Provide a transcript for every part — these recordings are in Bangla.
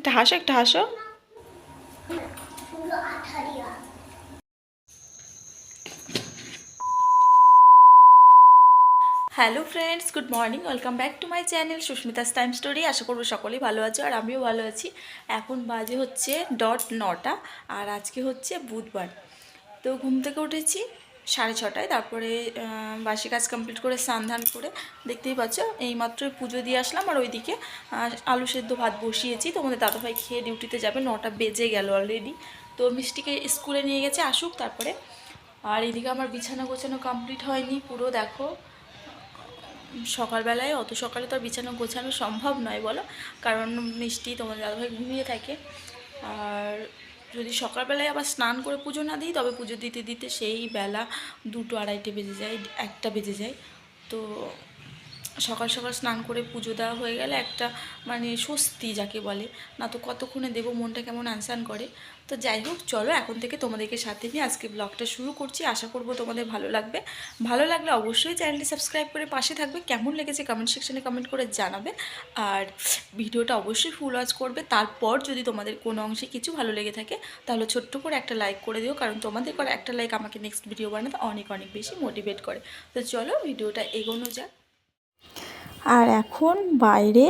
একটা হাসো, একটা হাসো। Hello friends, good morning, welcome back to my channel Susmita's time story. আশা করবো সকলেই ভালো আছো আর আমিও ভালো আছি। এখন বাজে হচ্ছে 9:00 আর আজকে হচ্ছে বুধবার। তো ঘুম থেকে উঠেছি 6:30টায়, তারপরে বাসি কাজ কমপ্লিট করে স্নান ধান করে দেখতেই পাচ্ছ এইমাত্রই পুজো দিয়ে আসলাম। আর ওইদিকে আলু সেদ্ধ ভাত বসিয়েছি। তোমাদের দাদাভাই খেয়ে ডিউটিতে যাবে, 9টা বেজে গেল অলরেডি। তো মিষ্টিকে স্কুলে নিয়ে গেছে, আসুক তারপরে। আর এদিকে আমার বিছানা গোছানো কমপ্লিট হয়নি পুরো, দেখো। সকালবেলায় অত সকালে তো আর বিছানা গোছানো সম্ভব নয় বলো, কারণ মিষ্টি তোমাদের দাদাভাই ঘুমিয়ে থাকে। আর যদি সকালবেলায় আবার স্নান করে পুজো না দিই, তবে পুজো দিতে দিতে সেই বেলা 2টো 2:30 বেজে যায়, 1টা বেজে যায়। তো সকাল সকাল স্নান করে পুজো দেওয়া হয়ে গেলে একটা মানে স্বস্তি যাকে বলে, না তো কতক্ষণে দেবো, মনটা কেমন আনসান করে। তো যাই হোক, চলো এখন থেকে তোমাদেরকে সাথে নিয়ে আজকে ব্লগটা শুরু করছি। আশা করব তোমাদের ভালো লাগবে। ভালো লাগলে অবশ্যই চ্যানেলটি সাবস্ক্রাইব করে পাশে থাকবে। কেমন লেগেছে কমেন্ট সেকশনে কমেন্ট করে জানাবে। আর ভিডিওটা অবশ্যই ফুল ওয়াচ করবে। তারপর যদি তোমাদের কোনো অংশে কিছু ভালো লেগে থাকে তাহলে ছোট্ট করে একটা লাইক করে দিও, কারণ তোমাদের করা একটা লাইক আমাকে নেক্সট ভিডিও বানাতে অনেক অনেক বেশি মোটিভেট করে। তো চলো ভিডিওটা এগোনো যাক। আর এখন বাইরে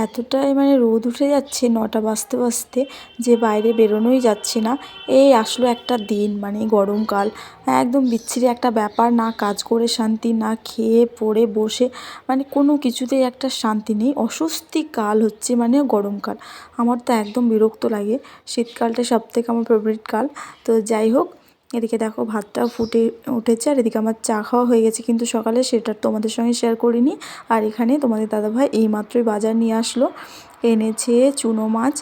এতটাই মানে রোদ উঠে যাচ্ছে 9টা বাজতে বাজতে, যে বাইরে বেরোনোই যাচ্ছে না। এই আসলো একটা দিন, মানে গরমকাল, একদম বিচ্ছিরি একটা ব্যাপার। না কাজ করে শান্তি, না খেয়ে পড়ে বসে, মানে কোনো কিছুতেই একটা শান্তি নেই। অস্বস্তি কাল হচ্ছে মানে গরমকাল। আমার তো একদম বিরক্ত লাগে। শীতকালটা সবথেকে আমার ফেভারিট কাল। তো যাই হোক, এদিকে দেখো ভাতটাও ফুটে উঠেছে, আর এদিকে আমার চা খাওয়া হয়ে গেছে কিন্তু সকালে, সেটা তোমাদের সঙ্গে শেয়ার করিনি। আর এখানে তোমাদের দাদাভাই এইমাত্রই বাজার নিয়ে আসলো, এনেছে চুনো মাছ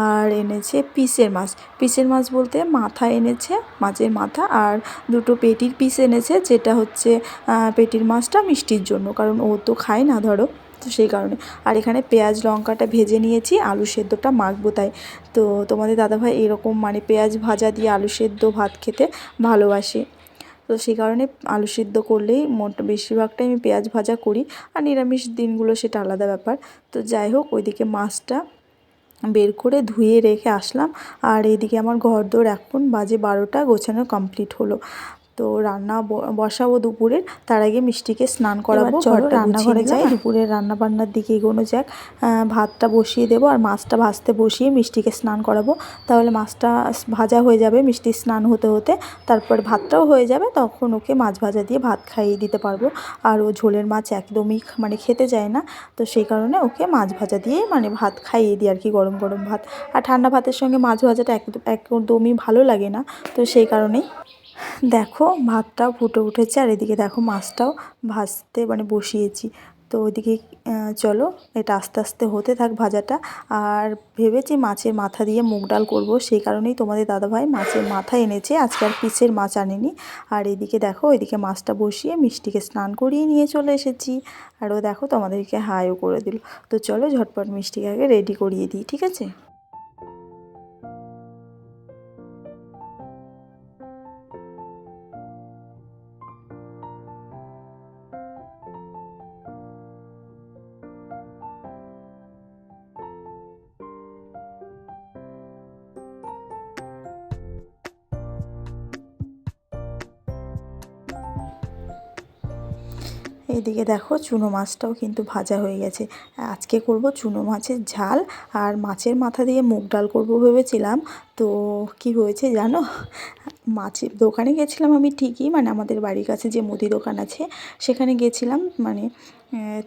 আর এনেছে পিসের মাছ। পিসের মাছ বলতে মাথা এনেছে, মাছের মাথা, আর 2টো পেটির পিস এনেছে, যেটা হচ্ছে পেটির মাছটা মিষ্টির জন্য, কারণ ও তো খায় না ধরো, তো সেই কারণে। আর এখানে পেঁয়াজ লঙ্কাটা ভেজে নিয়েছি, আলু সেদ্ধটা মাখবো তাই। তো তোমাদের দাদাভাই এরকম মানে পেঁয়াজ ভাজা দিয়ে আলু সেদ্ধ ভাত খেতে ভালোবাসে। তো সেই কারণে আলু সিদ্ধ করলেই বেশিরভাগটাই আমি পেঁয়াজ ভাজা করি। আর নিরামিষ দিনগুলো সেটা আলাদা ব্যাপার। তো যাই হোক, ওইদিকে মাছটা বের করে ধুয়ে রেখে আসলাম। আর এইদিকে আমার ঘরদোর এখন বাজে 12টা, গোছানো কমপ্লিট হলো। তো রান্না বসাবো দুপুরের, তার আগে মিষ্টিকে স্নান করাবো। চলো রান্নাঘরে যাই, দুপুরের রান্না বান্নার দিকে এগোনো যাক। ভাতটা বসিয়ে দেবো আর মাছটা ভাজতে বসিয়ে মিষ্টিকে স্নান করাবো। তাহলে মাছটা ভাজা হয়ে যাবে মিষ্টির স্নান হতে হতে, তারপর ভাতটাও হয়ে যাবে, তখন ওকে মাছ ভাজা দিয়ে ভাত খাইয়ে দিতে পারবো। আর ও ঝোলের মাছ একদমই মানে খেতে চায় না, তো সেই কারণে ওকে মাছ ভাজা দিয়ে মানে ভাত খাইয়ে দিই আর কি, গরম গরম ভাত। আর ঠান্ডা ভাতের সঙ্গে মাছ ভাজাটা একদমই ভালো লাগে না, তো সেই কারণেই। দেখো ভাতটাও ফুটে উঠেছে, আর এদিকে দেখো মাছটাও ভাজতে মানে বসিয়েছি। তো ওইদিকে চলো এটা আস্তে আস্তে হতে থাক ভাজাটা। আর ভেবেছি মাছের মাথা দিয়ে মুগ ডাল করবো, সেই কারণেই তোমাদের দাদাভাই মাছের মাথা এনেছে, আজকে আর পিসের মাছ আনেনি। আর এদিকে দেখো ওইদিকে মাছটা বসিয়ে মিষ্টিকে স্নান করিয়ে নিয়ে চলে এসেছি। আর ও দেখো তোমাদেরকে হাইও করে দিল। তো চলো ঝটপট মিষ্টিকে আগে রেডি করিয়ে দিই, ঠিক আছে। এইদিকে দেখো চুনো মাছটাও কিন্তু ভাজা হয়ে গেছে। আজকে করব চুনো মাছের ঝাল, আর মাছের মাথা দিয়ে মুগ ডাল করবো ভেবেছিলাম। তো কি হয়েছে জানো, মাছের দোকানে গেছিলাম আমি ঠিকই, মানে আমাদের বাড়ির কাছে যে মুদি দোকান আছে সেখানে গেছিলাম, মানে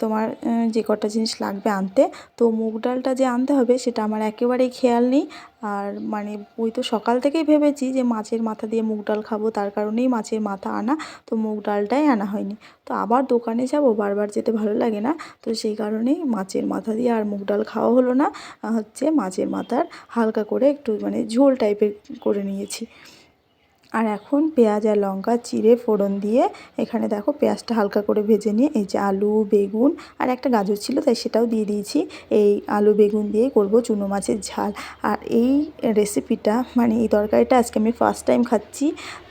তোমার যে কটা জিনিস লাগবে আনতে। তো মুগ ডালটা যে আনতে হবে সেটা আমার একেবারেই খেয়াল নেই। আর মানে ওই তো সকাল থেকেই ভেবেছি যে মাছের মাথা দিয়ে মুগ ডাল খাবো, তার কারণেই মাছের মাথা আনা, তো মুগ ডালটাই আনা হয়নি। তো আবার দোকানে যাব, বারবার যেতে ভালো লাগে না, তো সেই কারণেই মাছের মাথা দিয়ে আর মুগ ডাল খাওয়া হলো না। হচ্ছে মাছের মাথার হালকা করে একটু মানে ঝোল টাইপের করে নিয়েছি। আর এখন পেঁয়াজ আর লঙ্কা চিড়ে ফোড়ন দিয়ে, এখানে দেখো পেঁয়াজটা হালকা করে ভেজে নিয়ে এই যে আলু বেগুন আর একটা গাজর ছিল তাই সেটাও দিয়ে দিয়েছি। এই আলু বেগুন দিয়েই করবো চুনো মাছের ঝাল। আর এই রেসিপিটা মানে এই তরকারিটা আজকে আমি ফার্স্ট টাইম খাচ্ছি।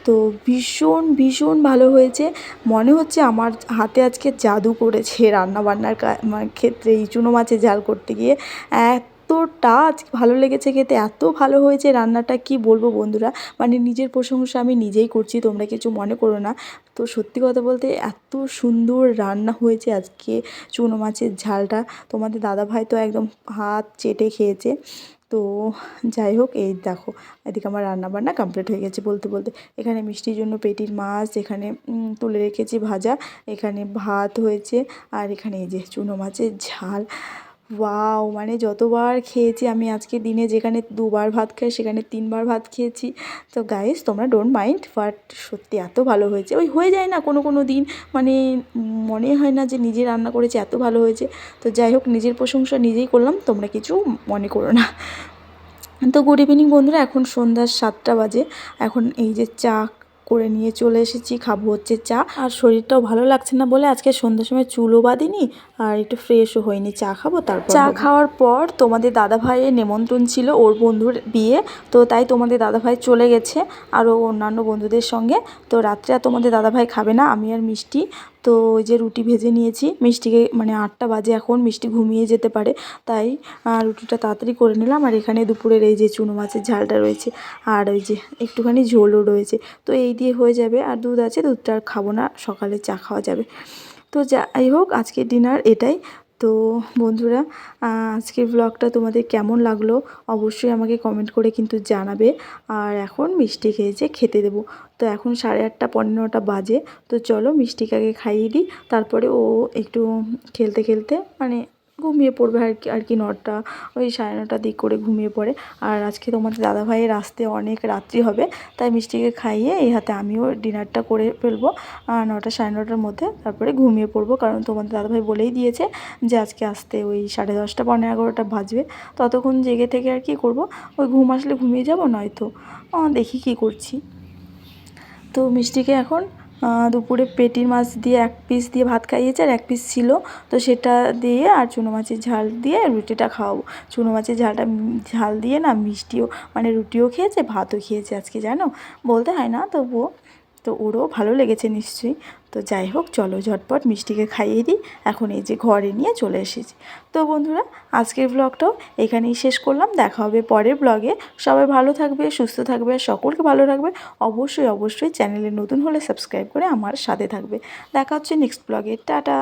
তো ভীষণ ভীষণ ভালো হয়েছে, মনে হচ্ছে আমার হাতে আজকে জাদু করেছে রান্নাবান্নার ক্ষেত্রে এই চুনো মাছের ঝাল করতে গিয়ে। এত এতটা আজকে ভালো লেগেছে খেতে, এত ভালো হয়েছে রান্নাটা, কি বলবো বন্ধুরা। মানে নিজের প্রশংসা আমি নিজেই করছি, তোমরা কিছু মনে করো না। তো সত্যি কথা বলতে এত সুন্দর রান্না হয়েছে আজকে চুনো মাছের ঝালটা। তোমাদের দাদাভাই তো একদম হাত চেটে খেয়েছে। তো যাই হোক, এই দেখো এদিকে আমার রান্নাবান্না কমপ্লিট হয়ে গেছে বলতে বলতে। এখানে মিষ্টির জন্য পেটির মাছ এখানে তুলে রেখেছি ভাজা, এখানে ভাত হয়েছে, আর এখানে এই যে চুনো মাছের ঝাল। ওয়াও, মানে যতবার খেয়েছি আমি আজকে দিনে যেখানে 2বার ভাত খাই সেখানে 3বার ভাত খেয়েছি। তো গাইস তোমরা ডোন্ট মাইন্ড, বাট সত্যি এত ভালো হয়েছে। ওই হয়ে যায় না কোনো কোনো দিন, মানে মনে হয় না যে নিজে রান্না করেছি, এত ভালো হয়েছে। তো যাই হোক, নিজের প্রশংসা নিজেই করলাম, তোমরা কিছু মনে করো না। তো গুড ইভিনিং বন্ধুরা, এখন সন্ধ্যা 7টা বাজে। এখন এই যে চা করে নিয়ে চলে এসেছি, খাবো হচ্ছে চা। আর শরীরটাও ভালো লাগছে না বলে আজকে সন্ধ্যার সময় চুলও বাঁধিনি আর একটু ফ্রেশও হয়নি। চা খাবো, তারপর চা খাওয়ার পর তোমাদের দাদাভাইয়ের নেমন্ত্রণ ছিল, ওর বন্ধুর বিয়ে। তো তাই তোমাদের দাদাভাই চলে গেছে আরও অন্যান্য বন্ধুদের সঙ্গে। তো রাত্রে আর তোমাদের দাদাভাই খাবে না, আমি আর মিষ্টি। তো ওই যে রুটি ভেজে নিয়েছি মিষ্টিকে, মানে 8টা বাজে এখন, মিষ্টি ঘুমিয়ে যেতে পারে, তাই রুটিটা তাড়াতাড়ি করে নিলাম। আর এখানে দুপুরের এই যে চুনো মাছের ঝালটা রয়েছে, আর ওই যে একটুখানি ঝোলও রয়েছে। তো এই দিয়ে হয়ে যাবে। আর দুধ আছে, দুধটা আর খাবো না, সকালে চা খাওয়া যাবে। তো যাই হোক, আজকের ডিনার এটাই। তো বন্ধুরা, আজকের ব্লগটা তোমাদের কেমন লাগলো অবশ্যই আমাকে কমেন্ট করে কিন্তু জানাবে। আর এখন মিষ্টি খেয়েছে, খেতে দেবো। তো এখন 8:30 পৌনে 9টা বাজে। তো চলো মিষ্টিকে আগে খাইয়ে দিই, তারপরে ও একটু খেলতে খেলতে মানে ঘুমিয়ে পড়বে আর কি 9টা, ওই 9:30 দিক করে ঘুমিয়ে পড়ে। আর আজকে তোমাদের দাদাভাইয়ের আসতে অনেক রাত্রি হবে, তাই মিষ্টিকে খাইয়ে এই হাতে আমিও ডিনারটা করে ফেলবো 9টা 9:30টার মধ্যে, তারপরে ঘুমিয়ে পড়বো। কারণ তোমাদের দাদাভাই বলেই দিয়েছে যে আজকে আসতে ওই 10:30 পৌনে 11টা বাজবে। ততক্ষণ জেগে থেকে আর কি করব, ওই ঘুম আসলে ঘুমিয়ে যাব, নয়তো দেখি কি করছি। তো মিষ্টিকে এখন দুপুরে পেটির মাছ দিয়ে 1 পিস দিয়ে ভাত খাইয়েছে, আর 1 পিস ছিল, তো সেটা দিয়ে আর চুনো মাছের ঝাল দিয়ে রুটিটা খাওয়াবো। চুনো মাছের ঝাল দিয়ে না মিষ্টিও মানে রুটিও খেয়েছে, ভাতও খেয়েছে আজকে, জানো বলতে হয় না তবুও। তো ওরও ভালো লেগেছে নিশ্চয়ই। তো যাই হোক, চলো ঝটপট মিষ্টিকে খাইয়ে দিই। এখন এই যে ঘরে নিয়ে চলে এসেছি। তো বন্ধুরা, আজকের ব্লগটাও এখানেই শেষ করলাম, দেখা হবে পরের ব্লগে। সবাই ভালো থাকবে, সুস্থ থাকবে, আর সকলকে ভালো রাখবে। অবশ্যই অবশ্যই চ্যানেলে নতুন হলে সাবস্ক্রাইব করে আমার সাথে থাকবে। দেখা হচ্ছে নেক্সট ব্লগে। টাটা।